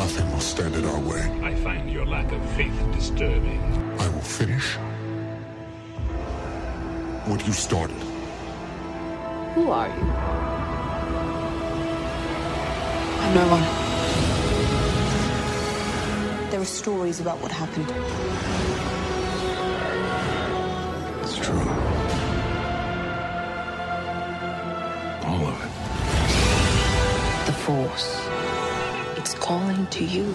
Nothing will stand in our way. I find your lack of faith disturbing. I will finish what you started. Who are you? I'm no one. There are stories about what happened. It's true. All of it. The Force. It's calling to you.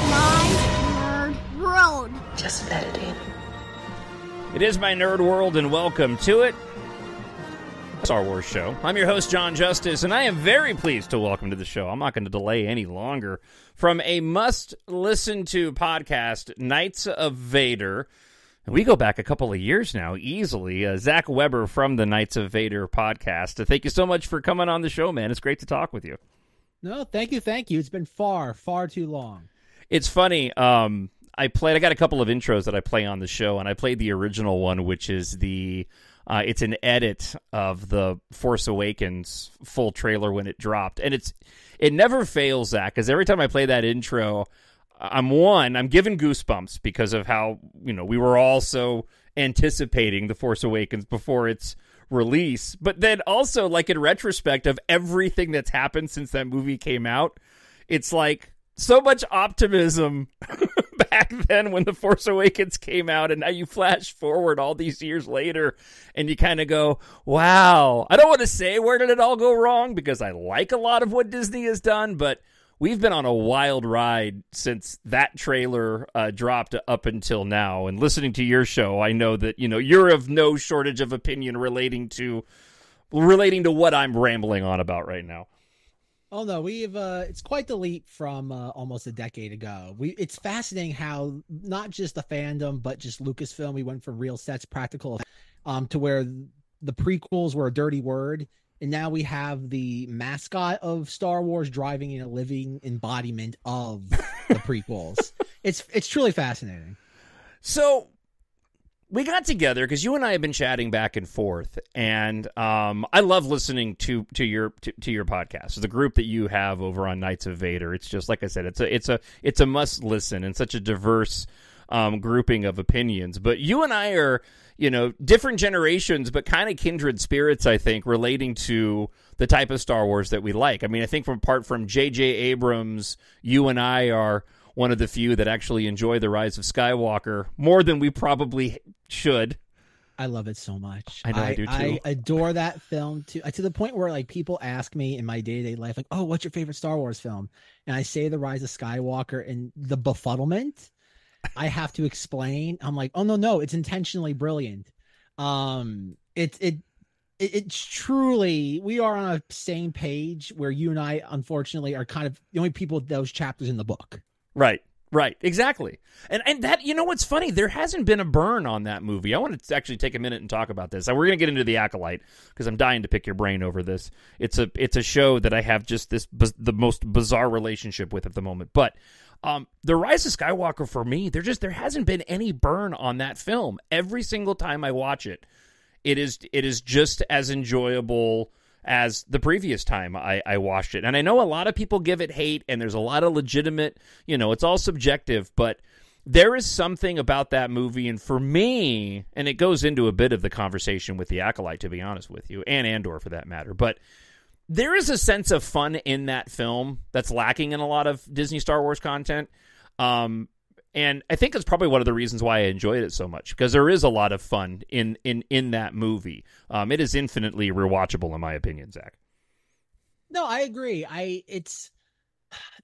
My nerd world. Just let it in. It is my nerd world, and welcome to it. Star Wars show. I'm your host, Jon Justice, and I am very pleased to welcome to the show. I'm not going to delay any longer. From a must-listen-to podcast, Knights of Vader. And we go back a couple of years now, easily. Zach Weber from the Knights of Vader podcast. Thank you so much for coming on the show, man. It's great to talk with you. No, thank you. It's been far too long. It's funny. I got a couple of intros that I play on the show, and I played the original one, which is it's an edit of the Force Awakens full trailer when it dropped. And it never fails, Zach, because every time I play that intro, I'm given goosebumps because of how, we were all so anticipating the Force Awakens before its release. But then also, like, in retrospect of everything that's happened since that movie came out, it's like so much optimism back then when the Force Awakens came out, and now you flash forward all these years later and you kind of go, wow. I don't want to say where did it all go wrong, because I like a lot of what Disney has done, but we've been on a wild ride since that trailer dropped up until now. And listening to your show, I know that, you're of no shortage of opinion relating to what I'm rambling on about right now. Oh no, it's quite the leap from almost a decade ago. It's fascinating how not just the fandom, but just Lucasfilm, we went from real sets, practical, to where the prequels were a dirty word, and now we have the mascot of Star Wars driving in a living embodiment of the prequels. It's truly fascinating. So we got together because you and I have been chatting back and forth, and I love listening to your podcast. The group that you have over on Knights of Vader. It's just like I said. It's a must listen, and such a diverse grouping of opinions. But you and I are different generations, but kind of kindred spirits. I think relating to the type of Star Wars that we like. I mean, I think apart from J.J. Abrams, you and I are one of the few that actually enjoy The Rise of Skywalker more than we probably should. I love it so much. I know I do too. I adore that film to the point where, like, people ask me in my day-to-day life, like, oh, what's your favorite Star Wars film? And I say The Rise of Skywalker, and the befuddlement I have to explain. I'm like, oh, no, it's intentionally brilliant. It's truly, we are on a same page where you and I, unfortunately, are kind of the only people with those chapters in the book. Right, exactly. And that, what's funny, there hasn't been a burn on that movie. I want to actually take a minute and talk about this. We're going to get into the ACOLYTE because I'm dying to pick your brain over this. It's a show that I have just the most bizarre relationship with at the moment. But The Rise of Skywalker, for me, there hasn't been any burn on that film. Every single time I watch it, it is just as enjoyable as the previous time I watched it. And I know a lot of people give it hate, and there's a lot of legitimate, it's all subjective, but there is something about that movie, and for me, and it goes into a bit of the conversation with the ACOLYTE, to be honest with you, and Andor for that matter, but there is a sense of fun in that film that's lacking in a lot of Disney Star Wars content. And I think it's probably one of the reasons why I enjoyed it so much, because there is a lot of fun in that movie. It is infinitely rewatchable, in my opinion, Zach. No, I agree.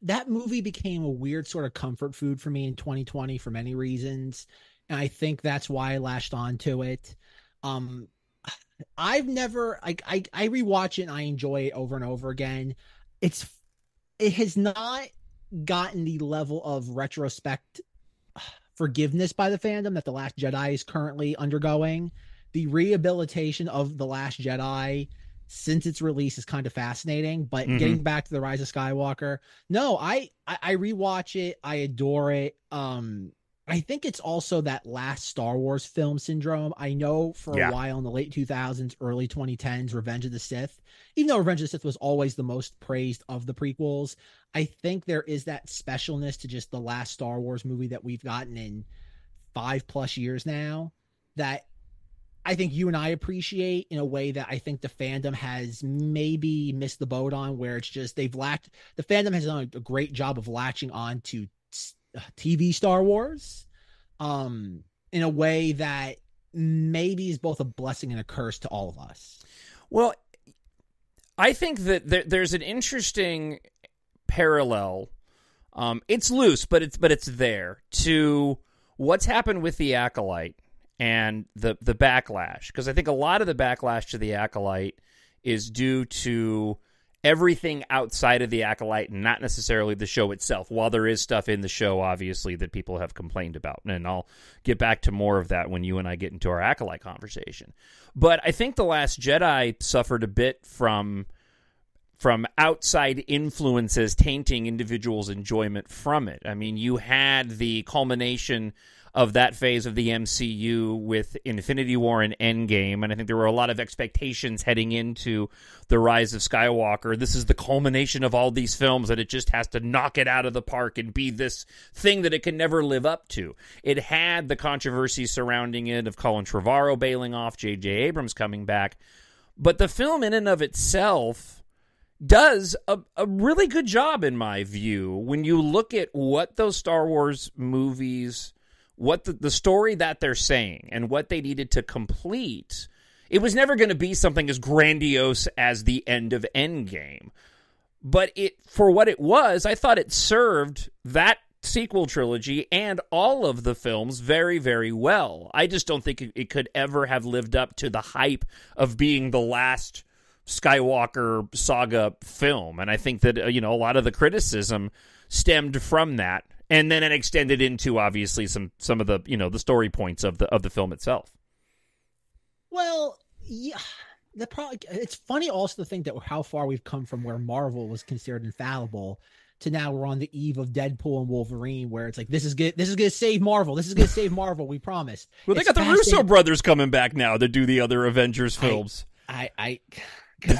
That movie became a weird sort of comfort food for me in 2020 for many reasons, and I think that's why I latched onto it. I've never I rewatch it and I enjoy it over and over again. It has not gotten the level of retrospect forgiveness by the fandom that The Last Jedi is currently undergoing. The rehabilitation of The Last Jedi since its release is kind of fascinating, but getting back to The Rise of Skywalker, no, I rewatch it. I adore it. I think it's also that last Star Wars film syndrome. I know for a while in the late 2000s, early 2010s, Revenge of the Sith, even though Revenge of the Sith was always the most praised of the prequels, I think there is that specialness to just the last Star Wars movie that we've gotten in 5+ years now that I think you and I appreciate in a way that I think the fandom has maybe missed the boat on, where it's just the fandom has done a great job of latching on to TV Star Wars in a way that maybe is both a blessing and a curse to all of us. Well, I think that there's an interesting parallel. It's loose, but it's there to what's happened with the Acolyte and the backlash, because I think a lot of the backlash to the Acolyte is due to everything outside of the Acolyte and not necessarily the show itself, while there is stuff in the show, obviously, that people have complained about. And I'll get back to more of that when you and I get into our Acolyte conversation. But I think The Last Jedi suffered a bit from outside influences tainting individuals' enjoyment from it. I mean, you had the culmination of that phase of the MCU with Infinity War and Endgame, and I think there were a lot of expectations heading into The Rise of Skywalker. This is the culmination of all these films, that it just has to knock it out of the park and be this thing that it can never live up to. It had the controversy surrounding it of Colin Trevorrow bailing off, J.J. Abrams coming back, but the film in and of itself does a really good job, in my view, when you look at what those Star Wars movies, what the story that they're saying and what they needed to complete. It was never going to be something as grandiose as the end of Endgame. But for what it was, I thought it served that sequel trilogy and all of the films very, very well. I just don't think it could ever have lived up to the hype of being the last Skywalker saga film. And I think that, a lot of the criticism stemmed from that. And then it extended into, obviously, some of the, the story points of the film itself. Well, yeah, it's funny also to think that how far we've come from where Marvel was considered infallible to now we're on the eve of Deadpool and Wolverine, where it's like, this is good. This is going to save Marvel. This is going to save Marvel. We promise. Well, they got the Russo brothers coming back now to do the other Avengers films. Because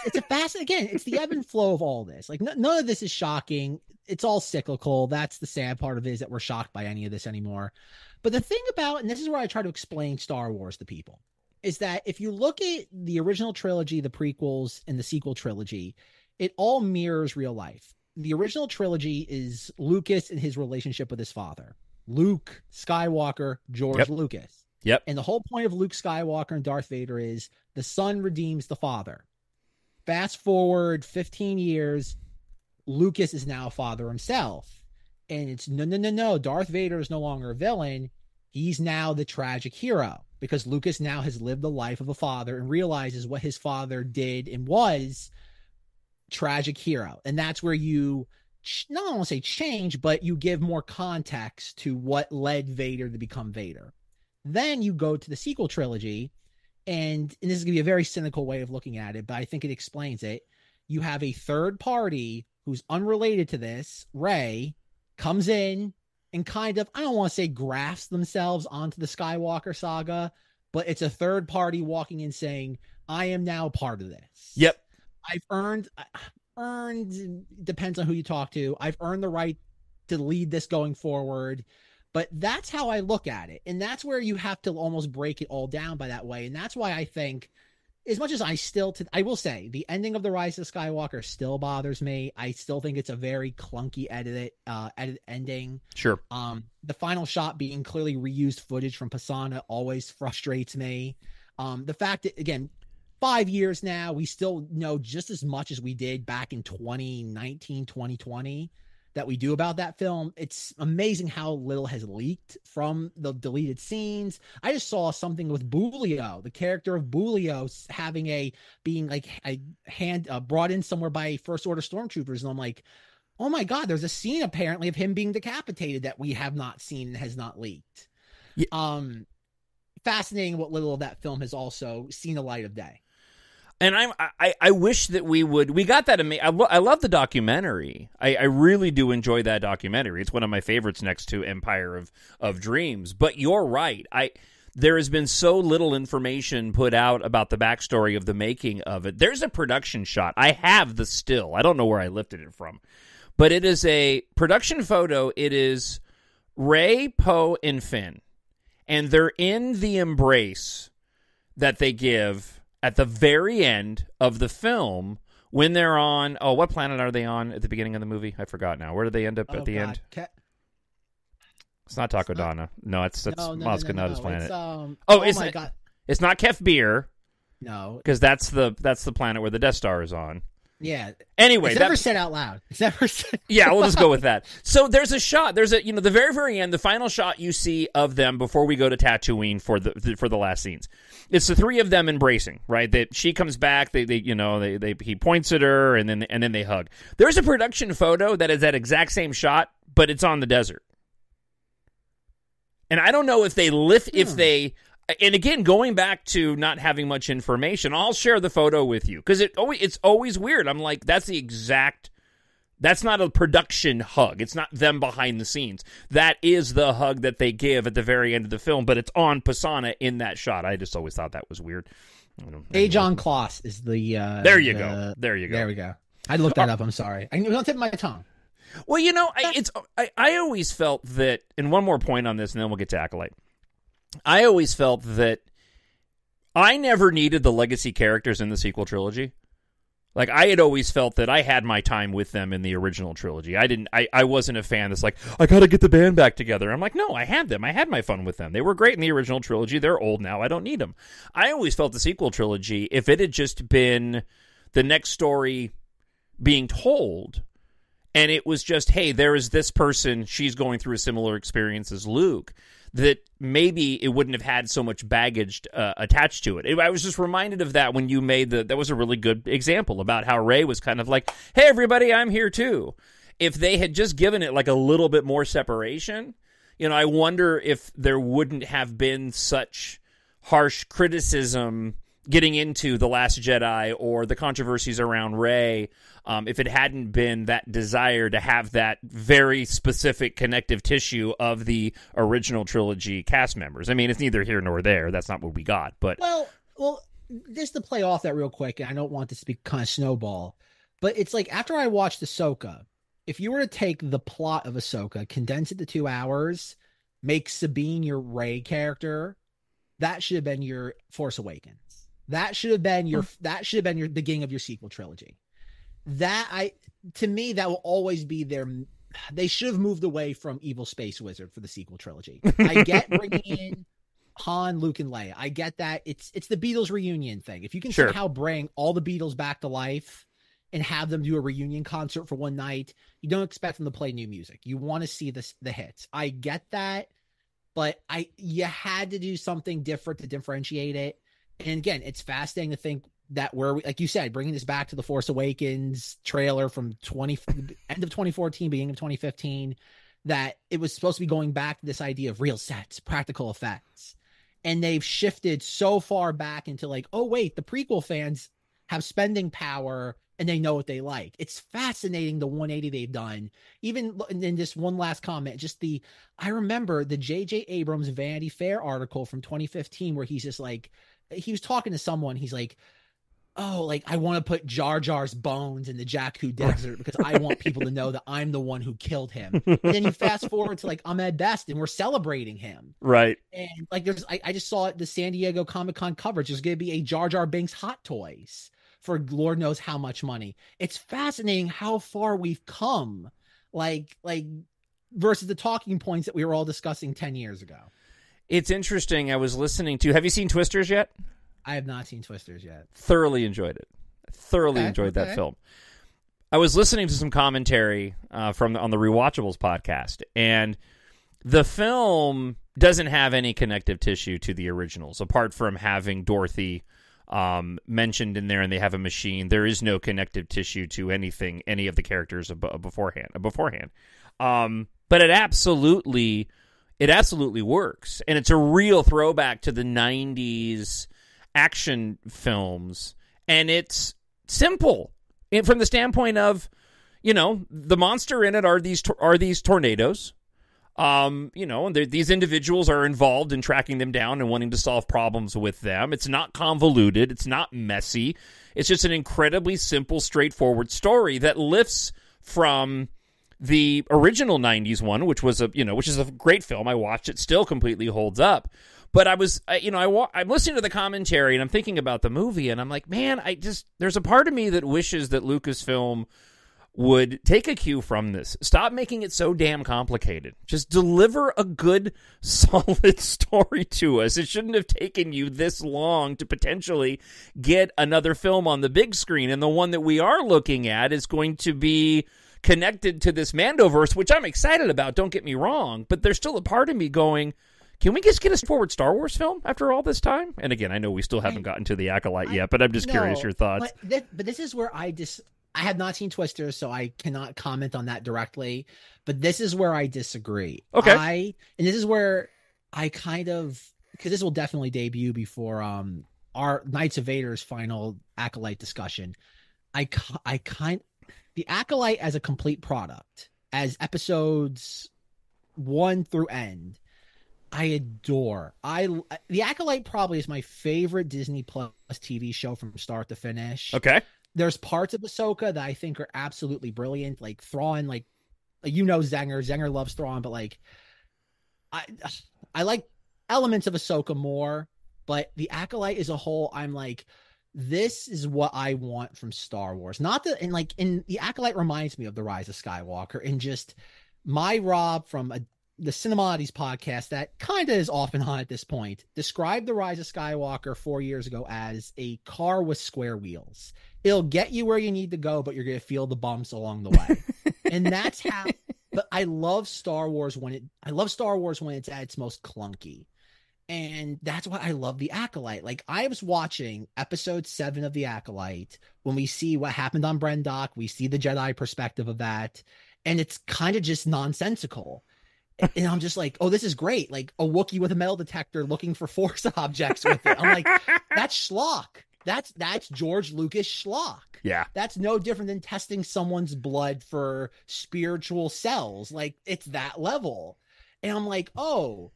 it's a again, it's the ebb and flow of all this. Like, none of this is shocking. It's all cyclical. That's the sad part of it, is that we're shocked by any of this anymore. But the thing about, and this is where I try to explain Star Wars to people, is that if you look at the original trilogy, the prequels, and the sequel trilogy, it all mirrors real life. The original trilogy is Lucas and his relationship with his father. Luke Skywalker, George Lucas. Yep. And the whole point of Luke Skywalker and Darth Vader is the son redeems the father. Fast forward 15 years, Lucas is now a father himself. And it's no. Darth Vader is no longer a villain. He's now the tragic hero, because Lucas now has lived the life of a father and realizes what his father did and was tragic hero. And that's where you, not want to say change, but you give more context to what led Vader to become Vader. Then you go to the sequel trilogy, and this is going to be a very cynical way of looking at it, but I think it explains it. You have a third party who's unrelated to this, Rey, comes in and kind of, I don't want to say grafts themselves onto the Skywalker saga, but it's a third party walking in saying, I am now part of this. Yep. I've earned, depends on who you talk to, I've earned the right to lead this going forward. But that's how I look at it. And that's where you have to almost break it all down by that way. And that's why I think, as much as I will say, the ending of The Rise of Skywalker still bothers me. I still think it's a very clunky edit ending. Sure. The final shot being clearly reused footage from Pisana always frustrates me. The fact that, again, 5 years now, we still know just as much as we did back in 2019, 2020. That we do about that film. It's amazing how little has leaked from the deleted scenes. I just saw something with Bulio, the character of Bulio being brought in somewhere by First Order stormtroopers. And I'm like, oh my God, there's a scene apparently of him being decapitated that we have not seen and has not leaked. Yeah. Fascinating what little of that film has also seen the light of day. And I wish that we got that. I love the documentary. I really do enjoy that documentary. It's one of my favorites next to Empire of Dreams. But you're right. There has been so little information put out about the backstory of the making of it. There's a production shot. I have the still. I don't know where I lifted it from. But it is a production photo. It is Rey, Poe, and Finn. And they're in the embrace that they give at the very end of the film when they're on... Oh, what planet are they on at the beginning of the movie? I forgot now. Where do they end up at the end? It's not Takodana. No, that's Maz Kanata's planet. My God. It's not Kef Bir. No. Because that's the planet where the Death Star is on. Yeah. Anyway, it's never said out loud. It's never said. Yeah, we'll just go with that. So there's a shot. There's the very, very end, the final shot you see of them before we go to Tatooine for the last scenes. It's the three of them embracing, right? She comes back. He points at her, and then they hug. There's a production photo that is that exact same shot, but it's on the desert. And I don't know if they And again, going back to not having much information, I'll share the photo with you because it's always weird. I'm like, that's not a production hug. It's not them behind the scenes. That is the hug that they give at the very end of the film, but it's on Pisana in that shot. I just always thought that was weird. John Kloss is the... There you go. There we go. I looked that up. I'm sorry. It was on the tip of my tongue. Well, I always felt that, and one more point on this, and then we'll get to Acolyte. I always felt that I never needed the legacy characters in the sequel trilogy. Like, I had always felt that I had my time with them in the original trilogy. I wasn't a fan that's like, I gotta get the band back together. I'm like, no, I had them. I had my fun with them. They were great in the original trilogy. They're old now. I don't need them. I always felt the sequel trilogy, if it had just been the next story being told, and it was just, hey, there is this person, she's going through a similar experience as Luke, that maybe it wouldn't have had so much baggage attached to it. I was just reminded of that when you made that was a really good example about how Rey was kind of like, hey, everybody, I'm here too. If they had just given it like a little bit more separation, I wonder if there wouldn't have been such harsh criticism getting into The Last Jedi or the controversies around Rey, if it hadn't been that desire to have that very specific connective tissue of the original trilogy cast members. I mean, it's neither here nor there. That's not what we got. But well, just to play off that real quick, and I don't want this to be kind of snowball, but it's like after I watched Ahsoka, if you were to take the plot of Ahsoka, condense it to 2 hours, make Sabine your Rey character, that should have been your Force Awakens. That should have been your beginning of your sequel trilogy. To me, that will always be they should have moved away from Evil Space Wizard for the sequel trilogy. I get bringing in Han, Luke, and Leia. I get that. It's the Beatles reunion thing. If you can somehow bring all the Beatles back to life and have them do a reunion concert for one night, you don't expect them to play new music. You want to see the hits. I get that, but you had to do something different to differentiate it. And again, it's fascinating to think that like you said, bringing this back to the Force Awakens trailer from end of 2014, beginning of 2015, that it was supposed to be going back to this idea of real sets, practical effects. And they've shifted so far back into like, oh, wait, the prequel fans have spending power and they know what they like. It's fascinating, the 180 they've done. Even in just one last comment, I remember the J.J. Abrams Vanity Fair article from 2015 where he's just like, he was talking to someone. He's like, oh, like I want to put Jar Jar's bones in the Jakku desert because I want people to know that I'm the one who killed him. And then you fast forward to like Ahmed Best and we're celebrating him. Right. And like I just saw the San Diego Comic-Con coverage. There's going to be a Jar Jar Binks Hot Toys for Lord knows how much money. It's fascinating how far we've come, like versus the talking points that we were all discussing 10 years ago. It's interesting. I was listening to... Have you seen Twisters yet? I have not seen Twisters yet. Thoroughly enjoyed it. Enjoyed that film. I was listening to some commentary on the Rewatchables podcast, and the film doesn't have any connective tissue to the originals, apart from having Dorothy mentioned in there, and they have a machine. There is no connective tissue to any of the characters beforehand. But it absolutely works, and it's a real throwback to the 90s action films And it's simple from the standpoint of, the monster in it are these tornadoes. And these individuals are involved in tracking them down and wanting to solve problems with them. It's not convoluted. It's not messy. It's just an incredibly simple, straightforward story that lifts from the original 90s one, which is a great film. I watched it, still completely holds up. But I'm listening to the commentary and I'm thinking about the movie and I'm like, man, there's a part of me that wishes that Lucasfilm would take a cue from this. Stop making it so damn complicated. Just deliver a good, solid story to us. It shouldn't have taken you this long to potentially get another film on the big screen. And the one that we are looking at is going to be connected to this Mandoverse, which I'm excited about, don't get me wrong. But there's still a part of me going, can we just get a forward Star Wars film after all this time? And again, I know we still haven't gotten to the Acolyte yet, but I'm just curious your thoughts. But this is where I have not seen Twister, so I cannot comment on that directly. But this is where I disagree. Okay. And this is where I because this will definitely debut before our Knights of Vader's final Acolyte discussion. The Acolyte as a complete product, as episodes 1 through end, I adore. The Acolyte probably is my favorite Disney Plus TV show from start to finish. Okay. There's parts of Ahsoka that I think are absolutely brilliant, like Thrawn, Zenger loves Thrawn, but I like elements of Ahsoka more, but the Acolyte as a whole, I'm like, this is what I want from Star Wars. The Acolyte reminds me of The Rise of Skywalker, and just my Rob from the Cinemodities podcast that kind of is off and on at this point described The Rise of Skywalker 4 years ago as a car with square wheels. It'll get you where you need to go, but you're going to feel the bumps along the way. And that's how, but I love Star Wars when it's at its most clunky. And that's why I love the Acolyte. Like, I was watching episode 7 of the Acolyte when we see what happened on Brendok. We see the Jedi perspective of that. And it's kind of just nonsensical. And I'm just like, oh, this is great. Like a Wookiee with a metal detector looking for Force objects with it. I'm like, that's schlock. That's George Lucas schlock. Yeah. That's no different than testing someone's blood for spiritual cells. Like, it's that level. And I'm like, oh,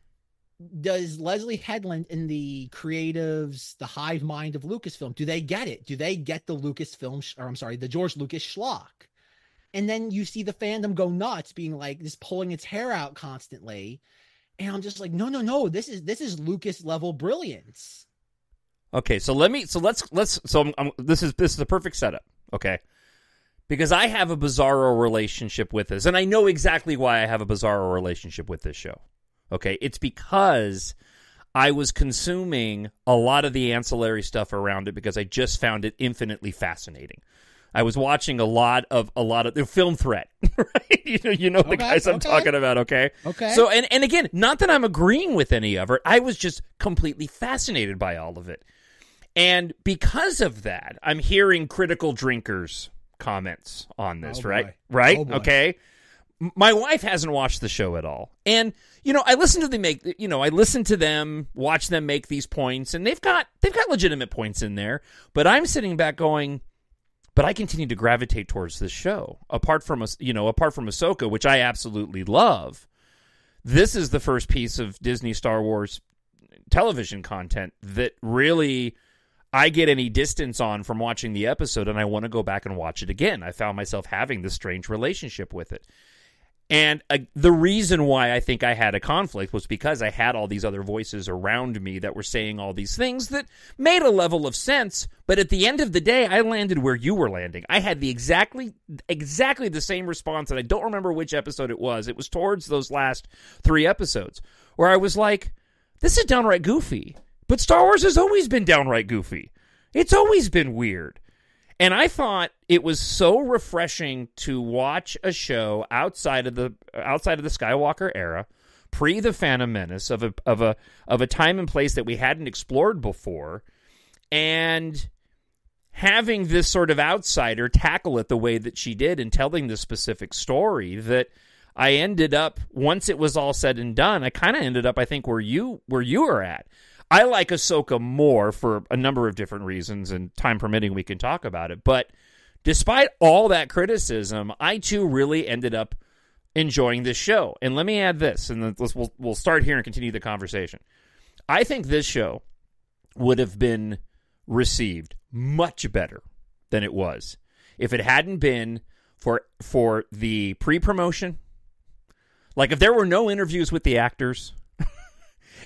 does Leslie Headland and the creatives, the hive mind of Lucasfilm, do they get it? Do they get the the George Lucas schlock? And then you see the fandom go nuts, being like, this pulling its hair out constantly. And I'm just like, no, this is Lucas level brilliance. Okay, so this is the perfect setup, okay? Because I have a bizarro relationship with this, and I know exactly why I have a bizarro relationship with this show. Okay, it's because I was consuming a lot of the ancillary stuff around it because I just found it infinitely fascinating. I was watching a lot of the Film Threat, right? You know the guys I'm talking about, okay? Okay. So and again, not that I'm agreeing with any of it, I was just completely fascinated by all of it. And because of that, I'm hearing critical drinkers comments on this, right? Right? Oh, okay. My wife hasn't watched the show at all. And, I listen to them watch them make these points, and they've got legitimate points in there, but I'm sitting back going, but I continue to gravitate towards this show. Apart from Ahsoka, which I absolutely love, this is the first piece of Disney Star Wars television content that really I get any distance on from watching the episode, and I want to go back and watch it again. I found myself having this strange relationship with it. And the reason why I think I had a conflict was because I had all these other voices around me that were saying all these things that made a level of sense, but at the end of the day, I landed where you were landing. I had the exactly the same response, and I don't remember which episode it was. It was towards those last 3 episodes, where I was like, this is downright goofy. But Star Wars has always been downright goofy. It's always been weird. And I thought it was so refreshing to watch a show outside of the Skywalker era, pre the Phantom Menace, of a time and place that we hadn't explored before, and having this sort of outsider tackle it the way that she did and telling this specific story, that I ended up, once it was all said and done, I kind of ended up, I think, where you were at. I like Ahsoka more for a number of different reasons, and time permitting, we can talk about it. But despite all that criticism, I too really ended up enjoying this show. And let me add this, and then we'll start here and continue the conversation. I think this show would have been received much better than it was if it hadn't been for the pre-promotion. Like, if there were no interviews with the actors,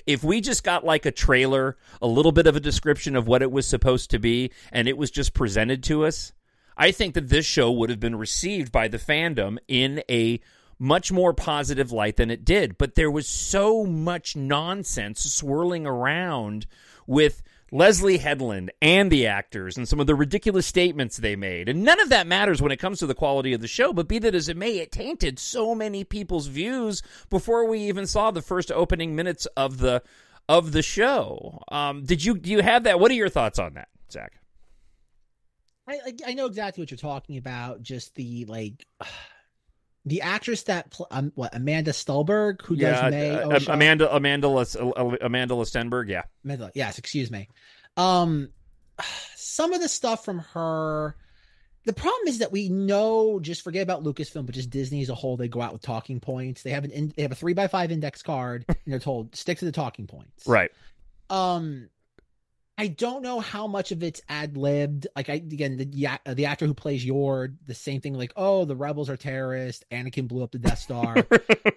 if we just got like a trailer, a little bit of a description of what it was supposed to be, and it was just presented to us, I think that this show would have been received by the fandom in a much more positive light than it did. But there was so much nonsense swirling around with Leslie Headland and the actors and some of the ridiculous statements they made. And none of that matters when it comes to the quality of the show, but be that as it may, it tainted so many people's views before we even saw the first opening minutes of the show. Do you have that? What are your thoughts on that, Zach? I know exactly what you're talking about. Just the the actress that Amanda Stolberg, who does May Amanda Stenberg, yeah. Yes, excuse me. Some of the stuff from her. The problem is that we know, just forget about Lucasfilm, but just Disney as a whole, they go out with talking points. They have a 3x5 index card, and they're told stick to the talking points. Right. I don't know how much of it's ad-libbed. Like, the actor who plays Yord, the same thing, like, oh, the rebels are terrorists, Anakin blew up the Death Star.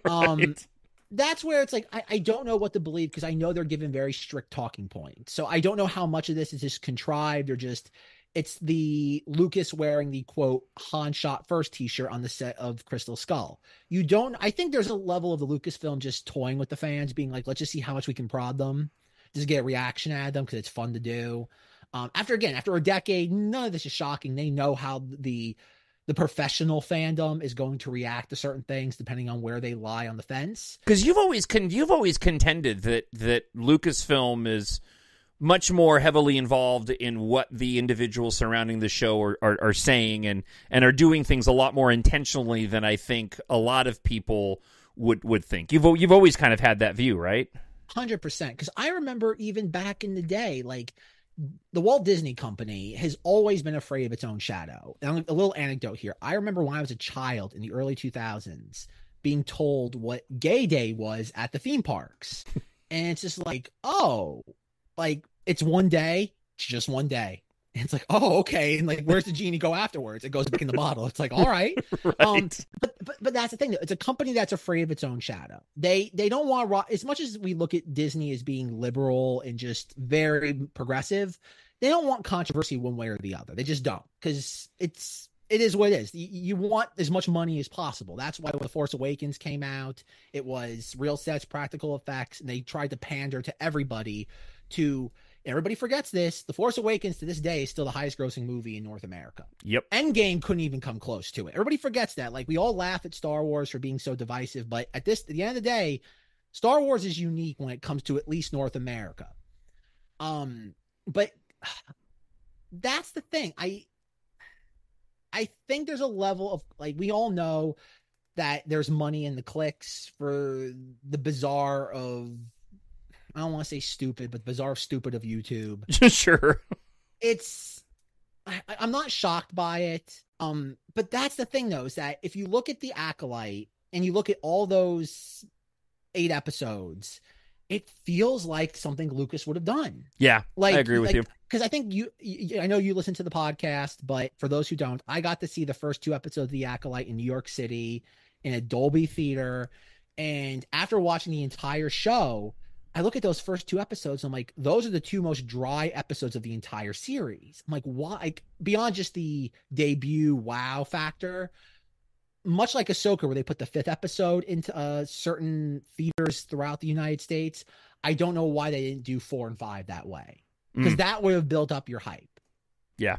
Right. That's where it's like, I don't know what to believe, because I know they're given very strict talking points. So I don't know how much of this is just contrived, or just, it's the Lucas wearing the, quote, Han shot first t-shirt on the set of Crystal Skull. I think there's a level of the Lucasfilm just toying with the fans, being like, let's just see how much we can prod them. Just get a reaction at them because it's fun to do. After a decade, none of this is shocking. They know how the professional fandom is going to react to certain things depending on where they lie on the fence. Because you've always contended that Lucasfilm is much more heavily involved in what the individuals surrounding the show are saying and are doing things a lot more intentionally than I think a lot of people would think. You've always kind of had that view, right? 100%. Because I remember even back in the day, like, the Walt Disney Company has always been afraid of its own shadow. And a little anecdote here. I remember when I was a child in the early 2000s being told what Gay Day was at the theme parks. And it's just like, oh, like, it's one day. It's just one day. And it's like, oh, okay. And like, where's the genie go afterwards? It goes back in the bottle. It's like, all right. Right. But that's the thing. It's a company that's afraid of its own shadow. They don't want to, as much as we look at Disney as being liberal and just very progressive, they don't want controversy one way or the other. They just don't, because it is what it is. You want as much money as possible. That's why when The Force Awakens came out, it was real sets, practical effects, and they tried to pander to everybody. Everybody forgets this. The Force Awakens to this day is still the highest grossing movie in North America. Yep. Endgame couldn't even come close to it. Everybody forgets that. Like, we all laugh at Star Wars for being so divisive, but at the end of the day, Star Wars is unique when it comes to at least North America. But that's the thing. I think there's a level of, like, we all know that there's money in the clicks for the bizarre of, I don't want to say stupid, but bizarre stupid of YouTube. Sure. I'm not shocked by it. But that's the thing, though, is that if you look at the Acolyte and you look at all those 8 episodes, it feels like something Lucas would have done. Yeah, I agree with you. Because I think I know you listen to the podcast, but for those who don't, I got to see the first 2 episodes of the Acolyte in New York City in a Dolby theater. And after watching the entire show, I look at those first 2 episodes, and I'm like, those are the 2 most dry episodes of the entire series. I'm like, why? Like, beyond just the debut wow factor, much like Ahsoka, where they put the 5th episode into certain theaters throughout the United States, I don't know why they didn't do 4 and 5 that way, because that would have built up your hype. Yeah.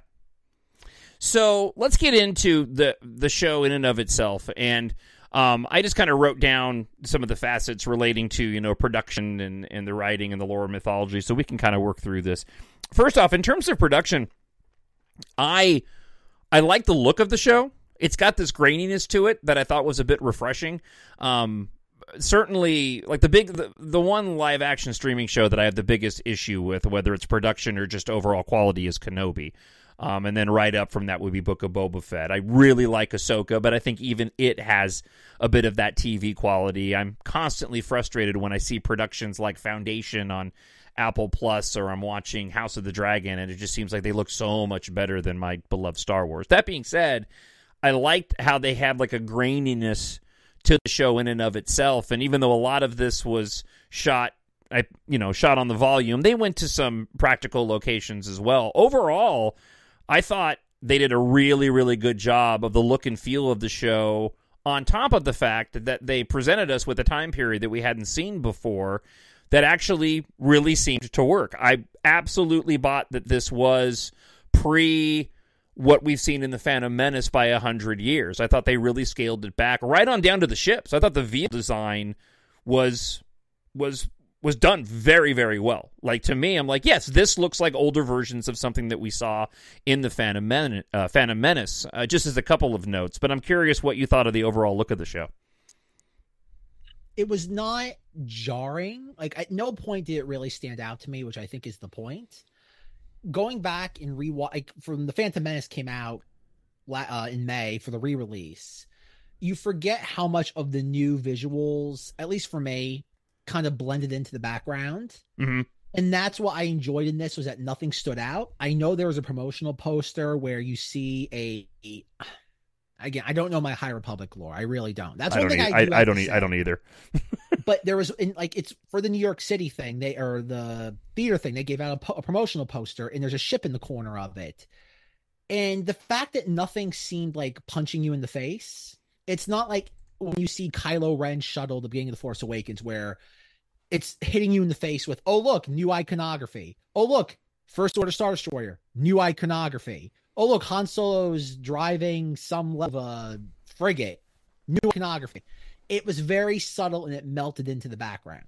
So let's get into the show in and of itself, and I just kind of wrote down some of the facets relating to, production and the writing and the lore and mythology, so we can kind of work through this. First off, in terms of production, I like the look of the show. It's got this graininess to it that I thought was a bit refreshing. certainly like the one live action streaming show that I have the biggest issue with, whether it's production or just overall quality, is Kenobi. And then right up from that would be Book of Boba Fett. I really like Ahsoka, but I think even it has a bit of that TV quality. I'm constantly frustrated when I see productions like Foundation on Apple Plus, or I'm watching House of the Dragon, and it just seems like they look so much better than my beloved Star Wars. That being said, I liked how they had like a graininess to the show in and of itself, and even though a lot of this was shot on the volume, they went to some practical locations as well. Overall, I thought they did a really, really good job of the look and feel of the show, on top of the fact that they presented us with a time period that we hadn't seen before that actually really seemed to work. I absolutely bought that this was pre what we've seen in The Phantom Menace by 100 years. I thought they really scaled it back right on down to the ships. I thought the vehicle design was done very, very well. Like, to me, I'm like, yes, this looks like older versions of something that we saw in the Phantom Menace, just as a couple of notes. But I'm curious what you thought of the overall look of the show. It was not jarring. Like, at no point did it really stand out to me, which I think is the point. Going back and rewatch, like, from the Phantom Menace came out in May for the re-release, you forget how much of the new visuals, at least for me, kind of blended into the background. Mm-hmm. And that's what I enjoyed in this, was that nothing stood out. I know there was a promotional poster where you see again, I don't know my High Republic lore. I really don't. That's one thing I don't either. But there was, it's for the New York City thing, or the theater thing, they gave out a promotional poster, and there's a ship in the corner of it. And the fact that nothing seemed like punching you in the face, it's not like when you see Kylo Ren's shuttle at the beginning of The Force Awakens, where it's hitting you in the face with, oh, look, new iconography. Oh, look, First Order Star Destroyer, new iconography. Oh, look, Han Solo's driving some level of frigate, new iconography. It was very subtle, and it melted into the background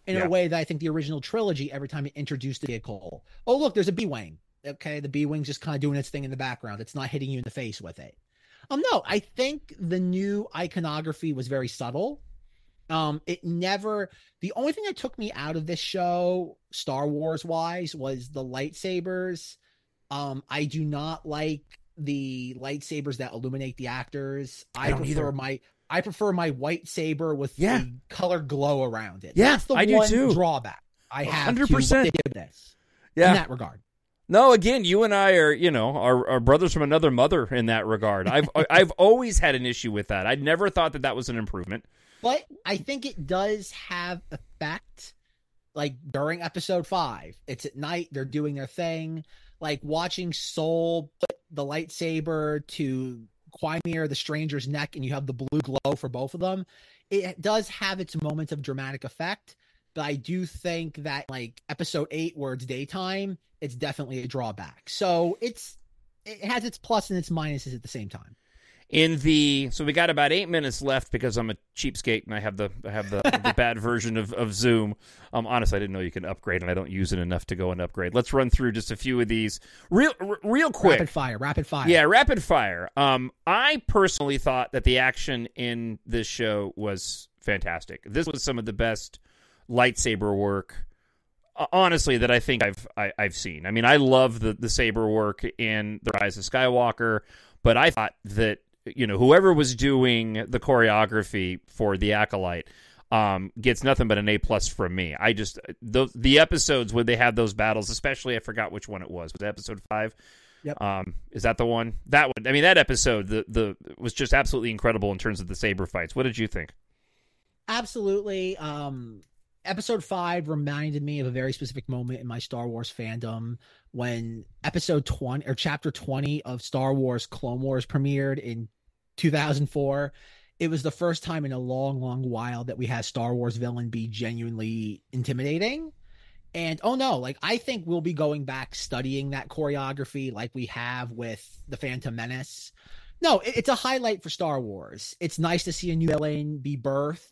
in a way that I think the original trilogy, every time it introduced a vehicle, oh, look, there's a B-Wing. Okay, the B-Wing's just kind of doing its thing in the background. It's not hitting you in the face with it. No, I think the new iconography was very subtle. The only thing that took me out of this show, Star Wars wise, was the lightsabers. I do not like the lightsabers that illuminate the actors. I prefer my white saber with the color glow around it. Yeah, that's the I one do too. Drawback I have 100%. to what they did with this. Yeah, in that regard. No, again, you and I are brothers from another mother in that regard. I've always had an issue with that. I never thought that was an improvement. But I think it does have effect. Like during episode 5, it's at night, they're doing their thing. Like watching Soul put the lightsaber to Quimir, the stranger's neck, and you have the blue glow for both of them. It does have its moments of dramatic effect. But I do think that like episode 8, where it's daytime, it's definitely a drawback. So it has its plus and its minuses at the same time. So we got about 8 minutes left because I'm a cheapskate and I have the bad version of Zoom. Honestly, I didn't know you can upgrade, and I don't use it enough to go and upgrade. Let's run through just a few of these real quick. Rapid fire. Yeah, rapid fire. I personally thought that the action in this show was fantastic. This was some of the best lightsaber work, honestly, that I think I've seen. I mean, I love the saber work in The Rise of Skywalker, but I thought that whoever was doing the choreography for the Acolyte gets nothing but an A+ from me. I just the episodes where they have those battles, especially, I forgot which one it was. Was it episode 5? Yep. Is that the one? That one. I mean, that episode the was just absolutely incredible in terms of the saber fights. What did you think? Absolutely. Episode 5 reminded me of a very specific moment in my Star Wars fandom when episode 20 or chapter 20 of Star Wars Clone Wars premiered in 2004. It was the first time in a long, long while that we had a Star Wars villain be genuinely intimidating. And I think we'll be going back studying that choreography like we have with the Phantom Menace. No, it's a highlight for Star Wars. It's nice to see a new villain be birthed.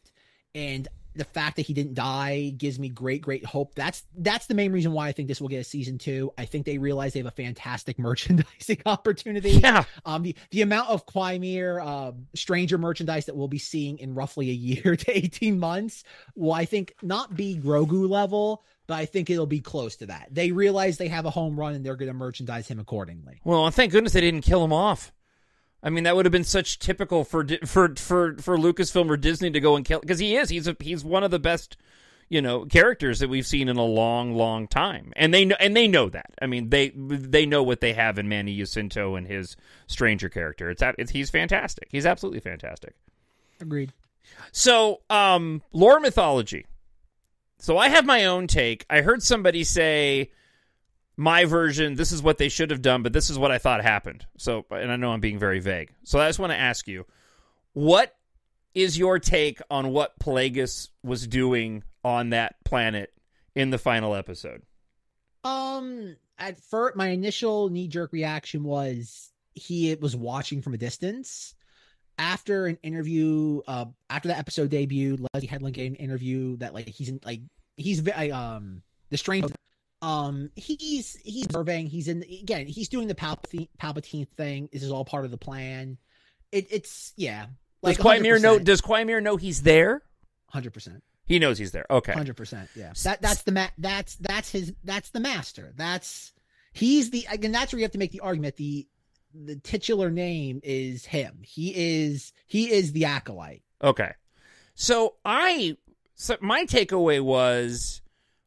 And the fact that he didn't die gives me great hope. That's the main reason why I think this will get a season 2. I think they realize they have a fantastic merchandising opportunity. Yeah. The amount of Quymir Stranger merchandise that we'll be seeing in roughly a year to 18 months will, I think, not be Grogu level, but I think it'll be close to that. They realize they have a home run and they're going to merchandise him accordingly. Well, thank goodness they didn't kill him off. I mean, that would have been such typical for Lucasfilm or Disney to go and kill, because he's one of the best, characters that we've seen in a long time, and they know that. I mean, they know what they have in Manny Jacinto and his Stranger character. He's fantastic. He's absolutely fantastic. Agreed. So, lore mythology. So I have my own take. I heard somebody say, my version, this is what they should have done, but this is what I thought happened. So, and I know I'm being very vague. So I just want to ask you, what is your take on what Plagueis was doing on that planet in the final episode? At first, my initial knee-jerk reaction was he was watching from a distance. After an interview, after the episode debuted, Leslie Headland gave an interview that he's the strange. He's observing. He's doing the Palpatine thing. This is all part of the plan. It's. Does Quymir know he's there? 100%. He knows he's there. Okay. 100%. Yeah. That's the master. He's the, and that's where you have to make the argument. The titular name is him. He is the acolyte. Okay. So my takeaway was,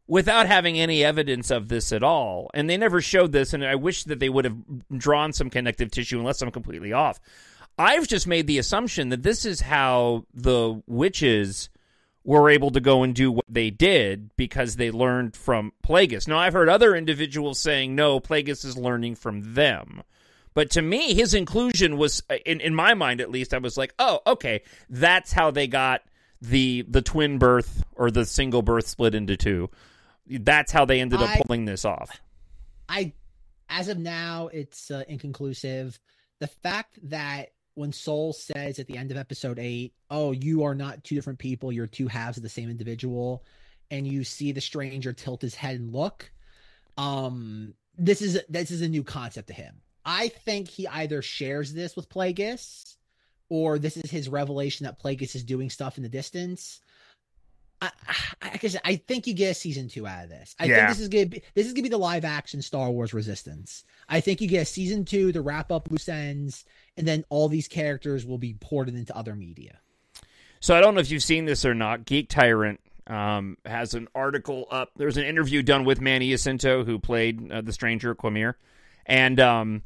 without having any evidence of this at all, and they never showed this, and I wish that they would have drawn some connective tissue, unless I'm completely off. I've just made the assumption that this is how the witches were able to go and do what they did, because they learned from Plagueis. Now, I've heard other individuals saying, no, Plagueis is learning from them. But to me, his inclusion was, in my mind at least, I was like, oh, okay, that's how they got the twin birth, or the single birth split into two. That's how they ended up pulling this off. As of now, it's inconclusive. The fact that when Soul says at the end of episode 8, oh, you are not two different people, you're two halves of the same individual, and you see the stranger tilt his head and look, this is a new concept to him. I think he either shares this with Plagueis, or this is his revelation that Plagueis is doing stuff in the distance. I think you get a season 2 out of this. I think this is gonna be the live action Star Wars Resistance. I think you get a season 2 to wrap up loose ends, and then all these characters will be ported into other media. So I don't know if you've seen this or not. Geek Tyrant has an article up. There's an interview done with Manny Jacinto, who played the Stranger Quymir, and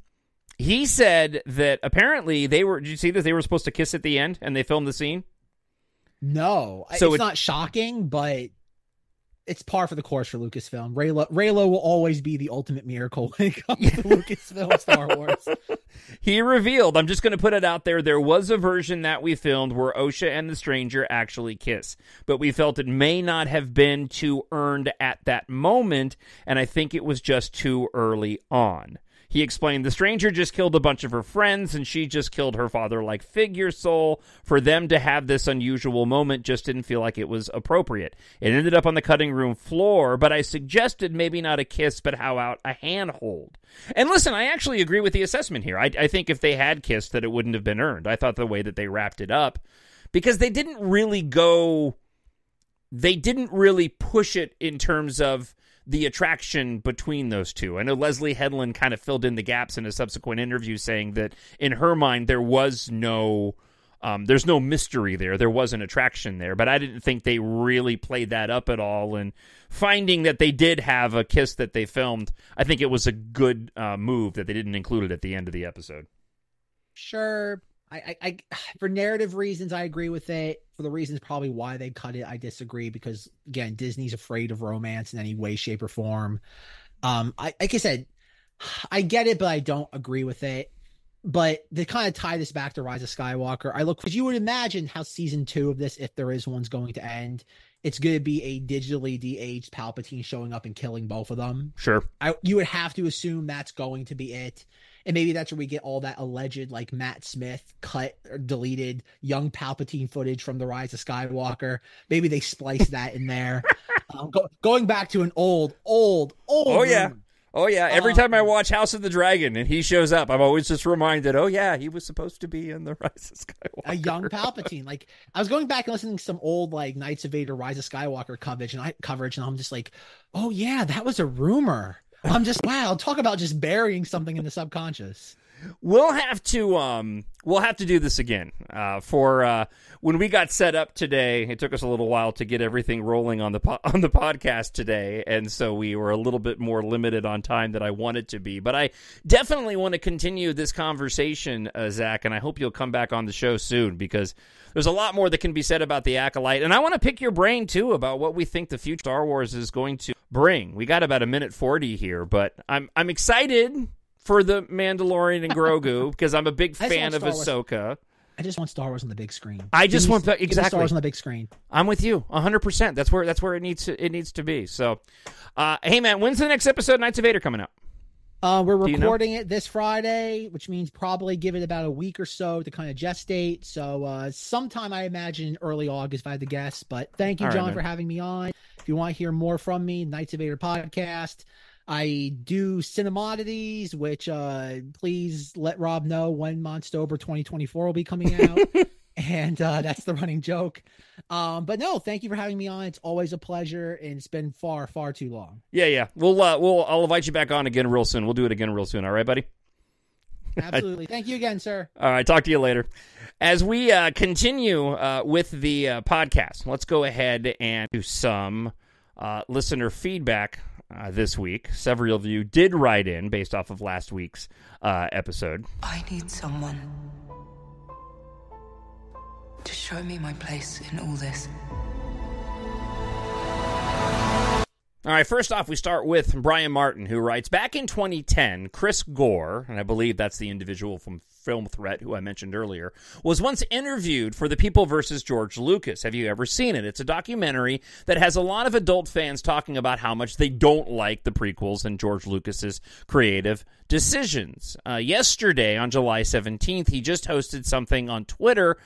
he said that apparently they were. Did you see this? They were supposed to kiss at the end, and they filmed the scene. No, so it's not shocking, but it's par for the course for Lucasfilm. Reylo will always be the ultimate miracle when it comes to Lucasfilm Star Wars. He revealed, I'm just going to put it out there was a version that we filmed where Osha and the Stranger actually kiss, but we felt it may not have been too earned at that moment, and I think it was just too early on. He explained the Stranger just killed a bunch of her friends, and she just killed her father-like figure soul. For them to have this unusual moment just didn't feel like it was appropriate. It ended up on the cutting room floor, but I suggested maybe not a kiss, but how about a handhold? And listen, I actually agree with the assessment here. I think if they had kissed, that it wouldn't have been earned. I thought the way that they wrapped it up, because they didn't really push it in terms of the attraction between those two. I know Leslie Headland kind of filled in the gaps in a subsequent interview, saying that in her mind there was no there's no mystery there. There was an attraction there, but I didn't think they really played that up at all. And finding that they did have a kiss that they filmed, I think it was a good move that they didn't include it at the end of the episode. Sure. I for narrative reasons, I agree with it. For the reasons probably why they cut it, I disagree, because again, Disney's afraid of romance in any way, shape, or form. Like I said, I get it, but I don't agree with it. But to kind of tie this back to Rise of Skywalker, because you would imagine how season 2 of this, if there is one's going to end, it's going to be a digitally de-aged Palpatine showing up and killing both of them. Sure. You would have to assume that's going to be it. And maybe that's where we get all that alleged, like, Matt Smith cut or deleted young Palpatine footage from The Rise of Skywalker. Maybe they splice that in there. Going back to an old. Oh, yeah. rumor. Oh, yeah. Every time I watch House of the Dragon and he shows up, I'm always just reminded, oh, yeah, he was supposed to be in The Rise of Skywalker. A young Palpatine. Like, I was going back and listening to some old, like, Knights of Vader, Rise of Skywalker coverage, and I'm just like, oh, yeah, that was a rumor. I'm just, wow, talk about just burying something in the subconscious. We'll have to do this again. For when we got set up today, it took us a little while to get everything rolling on the podcast today, and so we were a little bit more limited on time than I wanted to be. But I definitely want to continue this conversation, Zach, and I hope you'll come back on the show soon, because there's a lot more that can be said about the Acolyte, and I want to pick your brain too about what we think the future Star Wars is going to bring. We got about a minute 40 here, but I'm excited for the Mandalorian and Grogu, because I'm a big fan of Ahsoka. I just want Star Wars on the big screen. Exactly Star Wars on the big screen. I'm with you 100%. That's where it needs to be. So, hey man, when's the next episode of Knights of Vader coming out? We're recording it this Friday, which means probably give it about a week or so to kind of gestate. So sometime I imagine early August if I had to guess. But thank you, John, for having me on. If you want to hear more from me, Knights of Vader podcast. I do Cinemodities, which please let Rob know when Monstober 2024 will be coming out. And that's the running joke. But no, thank you for having me on. It's always a pleasure, and it's been far, far too long. Yeah. I'll invite you back on again real soon. We'll do it again real soon. All right, buddy? Absolutely. Thank you again, sir. All right. Talk to you later. As we continue with the podcast, let's go ahead and do some listener feedback this week. Several of you did write in based off of last week's episode. I need someone to show me my place in all this. All right, first off, we start with Brian Martin, who writes, back in 2010, Chris Gore, and I believe that's the individual from Film Threat who I mentioned earlier, was once interviewed for The People vs. George Lucas. Have you ever seen it? It's a documentary that has a lot of adult fans talking about how much they don't like the prequels and George Lucas's creative decisions. Yesterday, on July 17th, he just hosted something on Twitter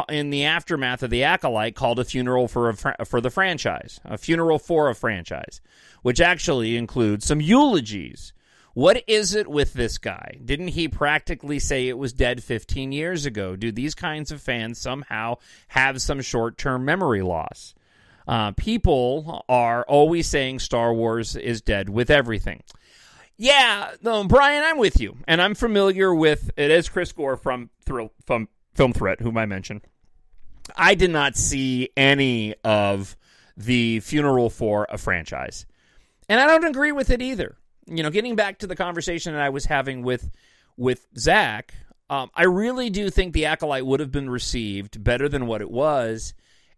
in the aftermath of The Acolyte called A Funeral for the Franchise, A Funeral for a Franchise, which actually includes some eulogies. What is it with this guy? Didn't he practically say it was dead 15 years ago? Do these kinds of fans somehow have some short-term memory loss? People are always saying Star Wars is dead with everything. Yeah, no, Brian, I'm with you, and I'm familiar with it. Is Chris Gore from Film Threat, whom I mentioned. I did not see any of the Funeral for a Franchise. And I don't agree with it either. You know, getting back to the conversation that I was having with Zach, I really do think The Acolyte would have been received better than what it was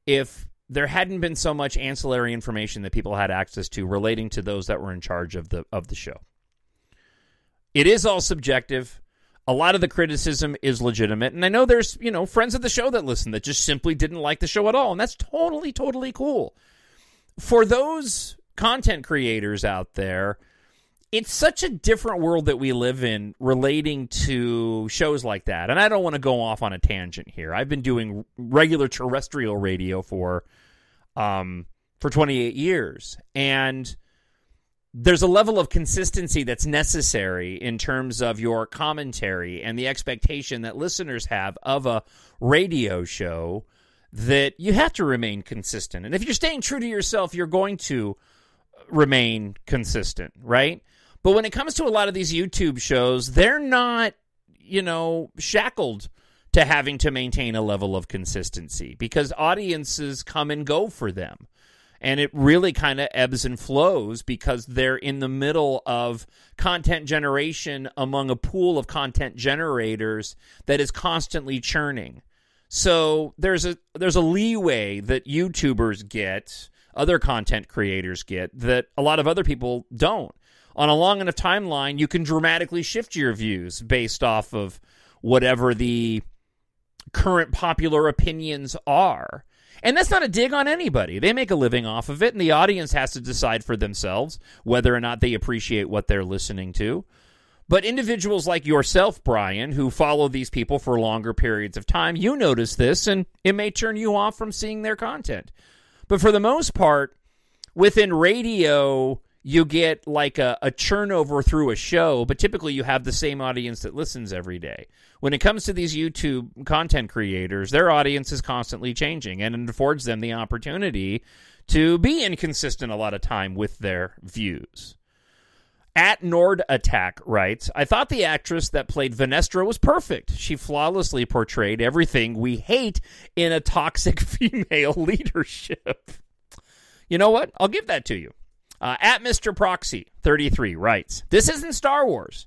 if there hadn't been so much ancillary information that people had access to relating to those that were in charge of the show. It is all subjective. A lot of the criticism is legitimate, and I know there's, friends of the show that listen that just simply didn't like the show at all, and that's totally, totally cool. For those content creators out there, it's such a different world that we live in relating to shows like that, and I don't want to go off on a tangent here. I've been doing regular terrestrial radio for 28 years, and there's a level of consistency that's necessary in terms of your commentary and the expectation that listeners have of a radio show that you have to remain consistent. And if you're staying true to yourself, you're going to remain consistent, right? But when it comes to a lot of these YouTube shows, they're not, shackled to having to maintain a level of consistency because audiences come and go for them. And it really kind of ebbs and flows because they're in the middle of content generation among a pool of content generators that is constantly churning. So there's a leeway that YouTubers get, other content creators get, that a lot of other people don't. On a long enough timeline, you can dramatically shift your views based off of whatever the current popular opinions are. And that's not a dig on anybody. They make a living off of it, and the audience has to decide for themselves whether or not they appreciate what they're listening to. But individuals like yourself, Brian, who follow these people for longer periods of time, you notice this, and it may turn you off from seeing their content. But for the most part, within radio, you get like a turnover through a show, but typically you have the same audience that listens every day. When it comes to these YouTube content creators, their audience is constantly changing, and it affords them the opportunity to be inconsistent a lot of time with their views. At Nord Attack writes, I thought the actress that played Vanestra was perfect. She flawlessly portrayed everything we hate in a toxic female leadership. You know what? I'll give that to you. At Mr. Proxy 33 writes, this isn't Star Wars.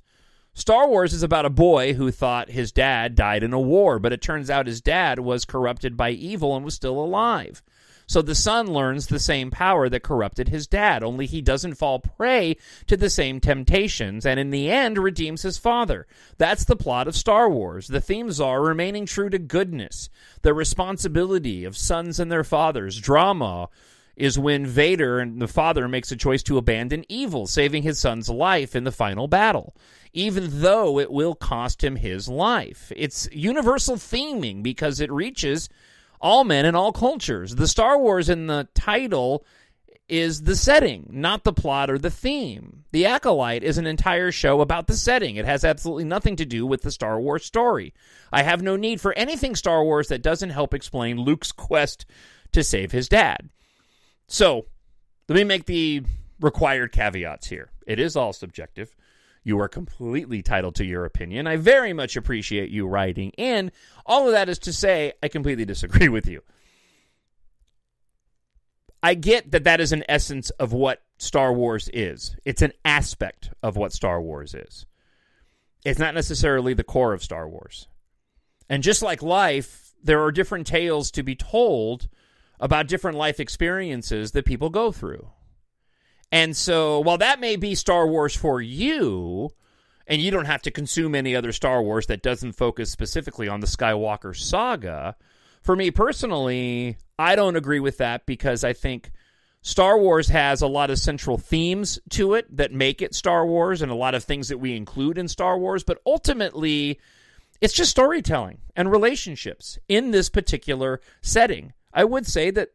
Star Wars is about a boy who thought his dad died in a war, but it turns out his dad was corrupted by evil and was still alive. So the son learns the same power that corrupted his dad, only he doesn't fall prey to the same temptations, and in the end redeems his father. That's the plot of Star Wars. The themes are remaining true to goodness, the responsibility of sons and their fathers. Drama is when Vader and the father makes a choice to abandon evil, saving his son's life in the final battle, even though it will cost him his life. It's universal theming because it reaches all men and all cultures. The Star Wars in the title is the setting, not the plot or the theme. The Acolyte is an entire show about the setting. It has absolutely nothing to do with the Star Wars story. I have no need for anything Star Wars that doesn't help explain Luke's quest to save his dad. So, let me make the required caveats here. It is all subjective. You are completely entitled to your opinion. I very much appreciate you writing in. All of that is to say, I completely disagree with you. I get that that is an essence of what Star Wars is. It's an aspect of what Star Wars is. It's not necessarily the core of Star Wars. And just like life, there are different tales to be told about different life experiences that people go through. And so, while that may be Star Wars for you, and you don't have to consume any other Star Wars that doesn't focus specifically on the Skywalker saga, for me personally, I don't agree with that because I think Star Wars has a lot of central themes to it that make it Star Wars and a lot of things that we include in Star Wars, but ultimately, it's just storytelling and relationships in this particular setting. I would say that,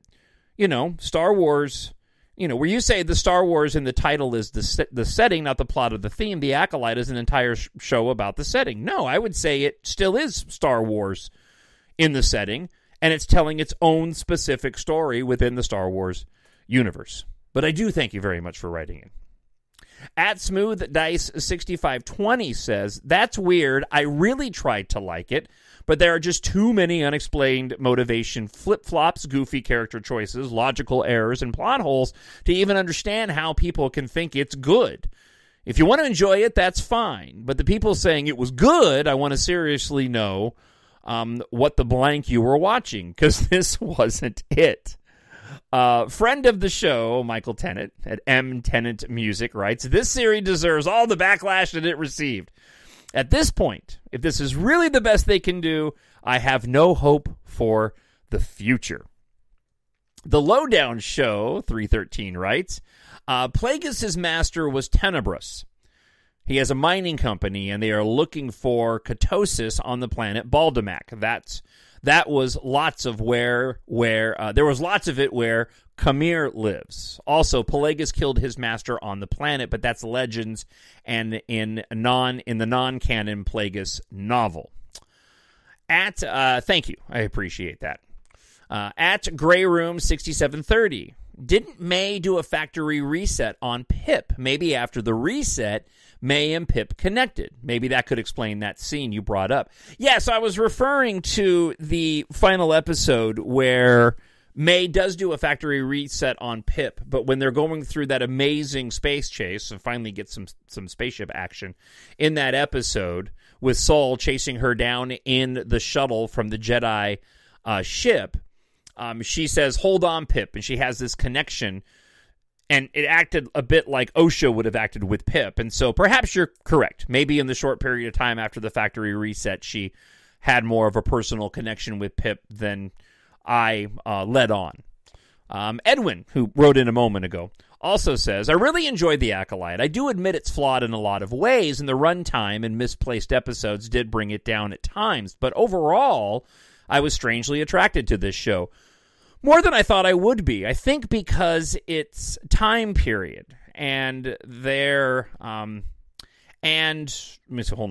Star Wars, where you say the Star Wars in the title is the setting, not the plot or the theme, the Acolyte is an entire show about the setting. No, I would say it still is Star Wars in the setting, and it's telling its own specific story within the Star Wars universe. But I do thank you very much for writing in. At Smooth Dice 6520 says, that's weird. I really tried to like it, but there are just too many unexplained motivation flip-flops, goofy character choices, logical errors, and plot holes to even understand how people can think it's good. If you want to enjoy it, that's fine. But the people saying it was good, I want to seriously know what the blank you were watching, because this wasn't it. Friend of the show, Michael Tennant, at M. Tennant Music, writes, this series deserves all the backlash that it received. At this point, if this is really the best they can do, I have no hope for the future. The Lowdown Show, 313, writes, Plagueis' master was Tenebrous. He has a mining company, and they are looking for Ketosis on the planet Baldimac. That was lots of where there was lots of it where Kamir lives. Also, Plagueis killed his master on the planet, but that's legends and in the non-canon Plagueis novel. Thank you, I appreciate that. At Grey Room 6730, didn't May do a factory reset on Pip? Maybe after the reset, May and Pip connected. Maybe that could explain that scene you brought up. Yes, I was referring to the final episode where May does do a factory reset on Pip, but when they're going through that amazing space chase and finally get some spaceship action in that episode with Saul chasing her down in the shuttle from the Jedi ship, she says, hold on, Pip, and she has this connection. And it acted a bit like Osha would have acted with Pip. And so perhaps you're correct. Maybe in the short period of time after the factory reset, she had more of a personal connection with Pip than I led on. Edwin, who wrote in a moment ago, also says, I really enjoyed The Acolyte. I do admit it's flawed in a lot of ways, and the runtime and misplaced episodes did bring it down at times. But overall, I was strangely attracted to this show. More than I thought I would be. I think because it's time period, and hold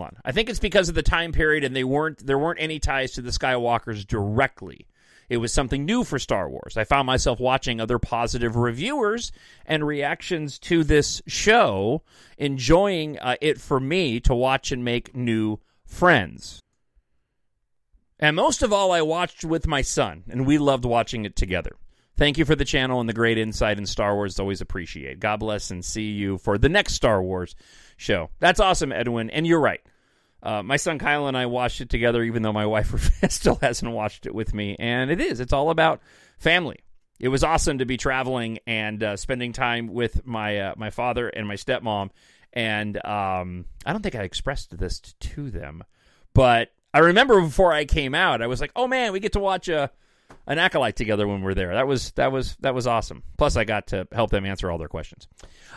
on. I think it's because of the time period, and there weren't any ties to the Skywalkers directly. It was something new for Star Wars. I found myself watching other positive reviewers and reactions to this show, enjoying it for me to watch and make new friends. And most of all, I watched with my son, and we loved watching it together. Thank you for the channel and the great insight in Star Wars. Always appreciate. God bless, and see you for the next Star Wars show. That's awesome, Edwin, and you're right. My son Kyle and I watched it together, even though my wife still hasn't watched it with me. And it's all about family. It was awesome to be traveling and spending time with my father and my stepmom. And I don't think I expressed this to them, but I remember before I came out, I was like, "Oh man, we get to watch an Acolyte together when we're there." That was awesome. Plus, I got to help them answer all their questions.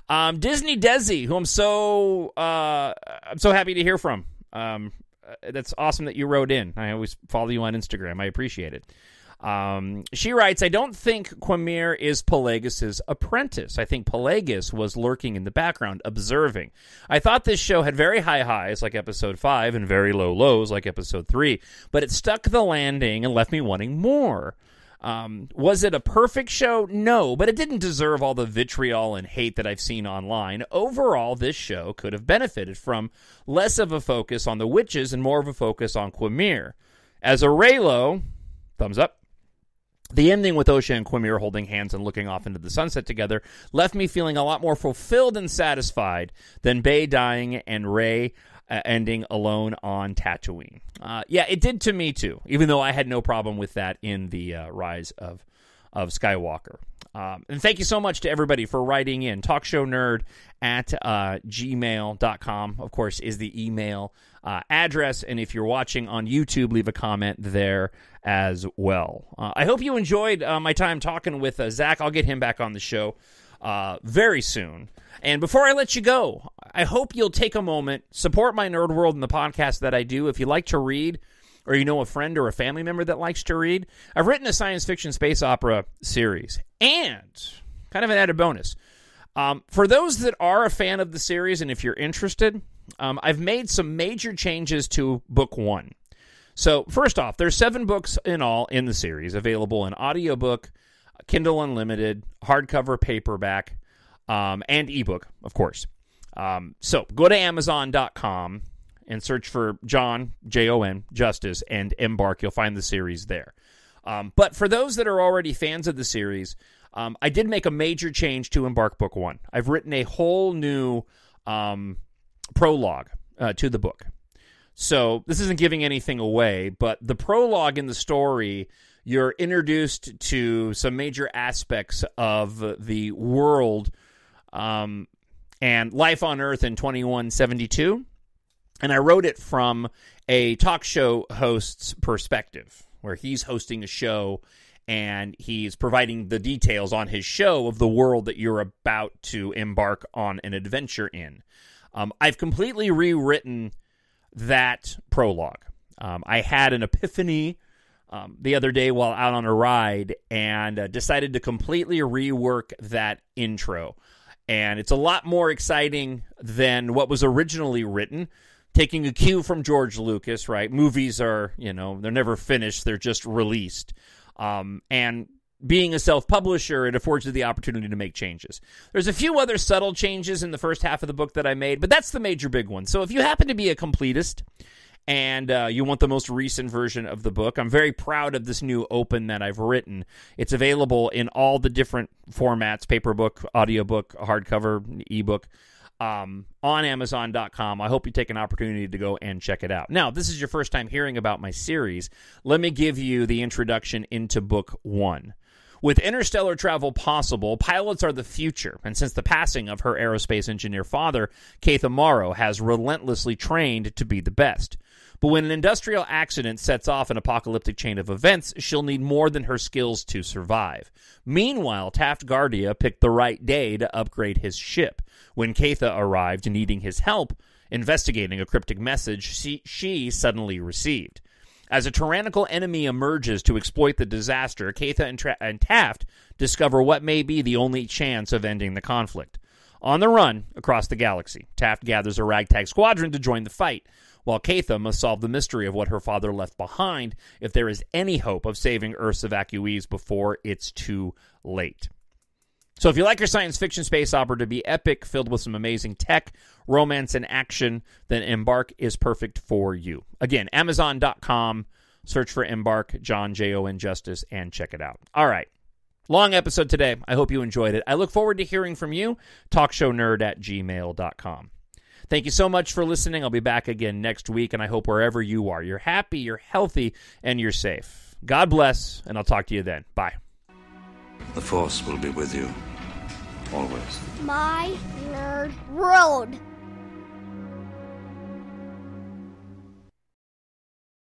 Disney Desi, who I'm so happy to hear from. That's awesome that you wrote in. I always follow you on Instagram. I appreciate it. She writes, I don't think Quamir is Pelagus' apprentice. I think Pelagus was lurking in the background, observing. I thought this show had very high highs, like Episode 5, and very low lows, like Episode 3, but it stuck the landing and left me wanting more. Was it a perfect show? No, but it didn't deserve all the vitriol and hate that I've seen online. Overall, this show could have benefited from less of a focus on the witches and more of a focus on Quamir. As a Reylo, thumbs up. The ending with Osha and Quamir holding hands and looking off into the sunset together left me feeling a lot more fulfilled and satisfied than Bay dying and Rey ending alone on Tatooine. Yeah, it did to me too, even though I had no problem with that in the Rise of Skywalker. And thank you so much to everybody for writing in. TalkShowNerd at gmail.com, of course, is the email address. And if you're watching on YouTube, leave a comment there as well. I hope you enjoyed my time talking with Zach. I'll get him back on the show very soon. And before I let you go, I hope you'll take a moment, support my Nerd World and the podcast that I do. If you like to read, or you know a friend or a family member that likes to read, I've written a science fiction space opera series. And, kind of an added bonus, for those that are a fan of the series, and if you're interested, I've made some major changes to Book 1. So, first off, there's 7 books in all in the series, available in audiobook, Kindle Unlimited, hardcover, paperback, and ebook, of course. So, go to Amazon.com and search for Jon, Jon, Justice, and EMBARK. You'll find the series there. But for those that are already fans of the series, I did make a major change to EMBARK Book 1. I've written a whole new prologue to the book. So this isn't giving anything away, but the prologue in the story, you're introduced to some major aspects of the world and life on Earth in 2172. And I wrote it from a talk show host's perspective, where he's hosting a show and he's providing the details on his show of the world that you're about to embark on an adventure in. I've completely rewritten that prologue. I had an epiphany the other day while out on a ride and decided to completely rework that intro. And it's a lot more exciting than what was originally written. Taking a cue from George Lucas, right? Movies are, they're never finished. They're just released. And being a self-publisher, it affords you the opportunity to make changes. There's a few other subtle changes in the first half of the book that I made, but that's the major big one. So if you happen to be a completist and you want the most recent version of the book, I'm very proud of this new open that I've written. It's available in all the different formats, paperbook, audiobook, hardcover, ebook, on Amazon.com. I hope you take an opportunity to go and check it out. Now, if this is your first time hearing about my series, let me give you the introduction into Book 1. With interstellar travel possible, pilots are the future, and since the passing of her aerospace engineer father, Keith Amaro has relentlessly trained to be the best. But when an industrial accident sets off an apocalyptic chain of events, she'll need more than her skills to survive. Meanwhile, Taft Guardia picked the right day to upgrade his ship. When Katha arrived needing his help investigating a cryptic message she suddenly received. As a tyrannical enemy emerges to exploit the disaster, Katha and Taft discover what may be the only chance of ending the conflict. On the run across the galaxy, Taft gathers a ragtag squadron to join the fight, while Katha must solve the mystery of what her father left behind if there is any hope of saving Earth's evacuees before it's too late. So if you like your science fiction space opera to be epic, filled with some amazing tech, romance, and action, then EMBARK is perfect for you. Again, Amazon.com, search for EMBARK, Jon Justice, and check it out. All right. Long episode today. I hope you enjoyed it. I look forward to hearing from you. TalkShowNerd@gmail.com. Thank you so much for listening. I'll be back again next week, and I hope wherever you are, you're happy, you're healthy, and you're safe. God bless, and I'll talk to you then. Bye. The Force will be with you, always. My nerd world.